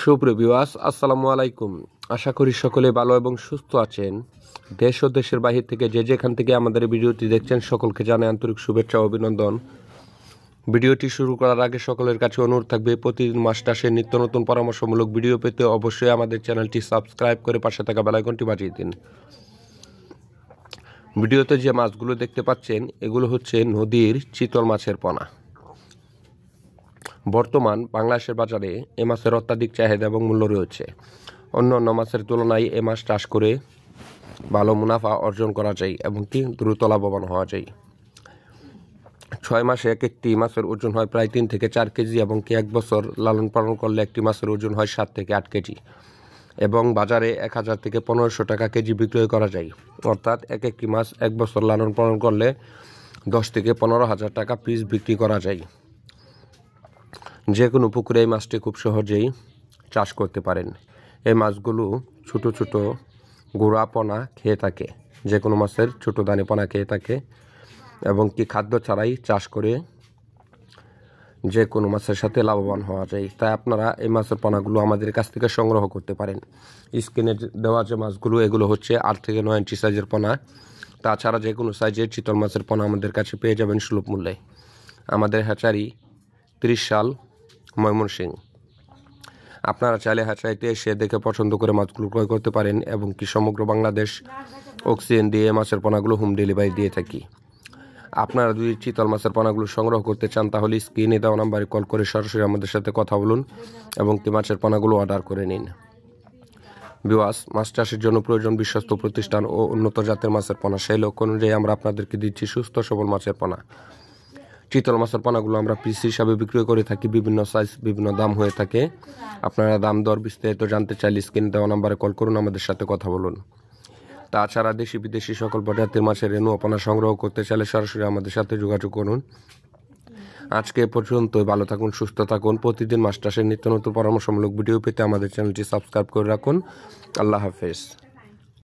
সুপ্রিয় ভিউয়ার্স, আসসালামু আলাইকুম। আশা করি সকলে ভালো এবং সুস্থ আছেন। দেশ ও দেশের বাহির থেকে যে যেখান থেকে আমাদের ভিডিওটি দেখছেন সকলকে জানাই আন্তরিক শুভেচ্ছা ও অভিনন্দন। ভিডিওটি শুরু করার আগে সকলের কাছে অনুরোধ থাকবে, প্রতিদিন মাস্টার্সের নিত্য নতুন পরামর্শমূলক ভিডিও পেতে অবশ্যই আমাদের চ্যানেলটি সাবস্ক্রাইব করে পাশে থাকা বেল আইকনটি বাজিয়ে দিন। ভিডিওতে যে মাছগুলো দেখতে পাচ্ছেন এগুলো হচ্ছে নদীর চিতল মাছের পোনা। বর্তমান বাংলাদেশের বাজারে এ মাছের অত্যাধিক চাহিদা এবং মূল্য রয়েছে। অন্যান্য মাছের তুলনায় এ মাছ চাষ করে ভালো মুনাফা অর্জন করা যায় এবং কি দ্রুত লাভবান হওয়া যায়। 6 মাসে এক একটি মাছের ওজন হয় প্রায় 3 থেকে 4 কেজি এবং কি 1 বছর লালন পালন করলে একটি মাছের ওজন হয় 7 থেকে 8 কেজি এবং বাজারে 1000 থেকে 1500 টাকা কেজি বিক্রয় করা যায়। অর্থাৎ এক একটি মাছ 1 বছর লালন পালন করলে 10 থেকে 15,000 টাকা পিস বিক্রি করা যায়। যে কোনো পুকুরে এই মাছটি খুব সহজেই চাষ করতে পারেন। এই মাছগুলো ছোট ছোট গুঁড়া পোনা খেয়ে থাকে, যে কোনো মাছের ছোট দানি পোনা খেয়ে থাকে এবং কি খাদ্য ছাড়াই চাষ করে যে কোনো মাছের সাথে লাভবান হওয়া যায়। তাই আপনারা এই মাছের পোনাগুলো আমাদের কাছ থেকে সংগ্রহ করতে পারেন। স্ক্রিনে দেওয়া যে মাছগুলো এগুলো হচ্ছে 8 থেকে 9 ইঞ্চি সাইজের পোনা। তাছাড়া যে কোনো সাইজের চিতল মাছের পোনা আমাদের কাছে পেয়ে যাবেন সুলভ মূল্যে। আমাদের হ্যাচারি 30 সাল, ময়মনসিংহ। আপনারা চাইলে হ্যাচারিতে এসে দেখে পছন্দ করে মাছগুলো ক্রয় করতে পারেন এবং কি সমগ্র বাংলাদেশ অক্সিজেন দিয়ে মাছের পোনাগুলো হোম ডেলিভারি দিয়ে থাকি। আপনারা যদি চিতল মাছের পোনাগুলো সংগ্রহ করতে চান তাহলে স্ক্রিনে দেওয়া নাম্বারে কল করে সরাসরি আমাদের সাথে কথা বলুন এবং কি মাছের পোনাগুলো অর্ডার করে নিন। ভিউয়ার্স, মাছ চাষের জন্য প্রয়োজন বিশ্বস্ত প্রতিষ্ঠান ও উন্নত জাতের মাছের পোনা। সেই লক্ষ্য অনুযায়ী আমরা আপনাদেরকে দিচ্ছি সুস্থ সবল মাছের পোনা। চিতল মাছের পোনাগুলো আমরা পিস হিসাবে বিক্রয় করে থাকি। বিভিন্ন সাইজ, বিভিন্ন দাম হয়ে থাকে। আপনারা দাম দর বিস্তারিত জানতে চাইলে স্ক্রিনে দেওয়া নাম্বারে কল করুন, আমাদের সাথে কথা বলুন। তাছাড়া দেশি বিদেশি সকল প্রজাতির মাছের রেণু ও পোনা সংগ্রহ করতে চাইলে সরাসরি আমাদের সাথে যোগাযোগ করুন। আজকে পর্যন্তই। ভালো থাকুন, সুস্থ থাকুন। প্রতিদিন মাছ চাষের নিত্য নতুন পরামর্শমূলক ভিডিও পেতে আমাদের চ্যানেলটি সাবস্ক্রাইব করে রাখুন। আল্লাহ হাফেজ।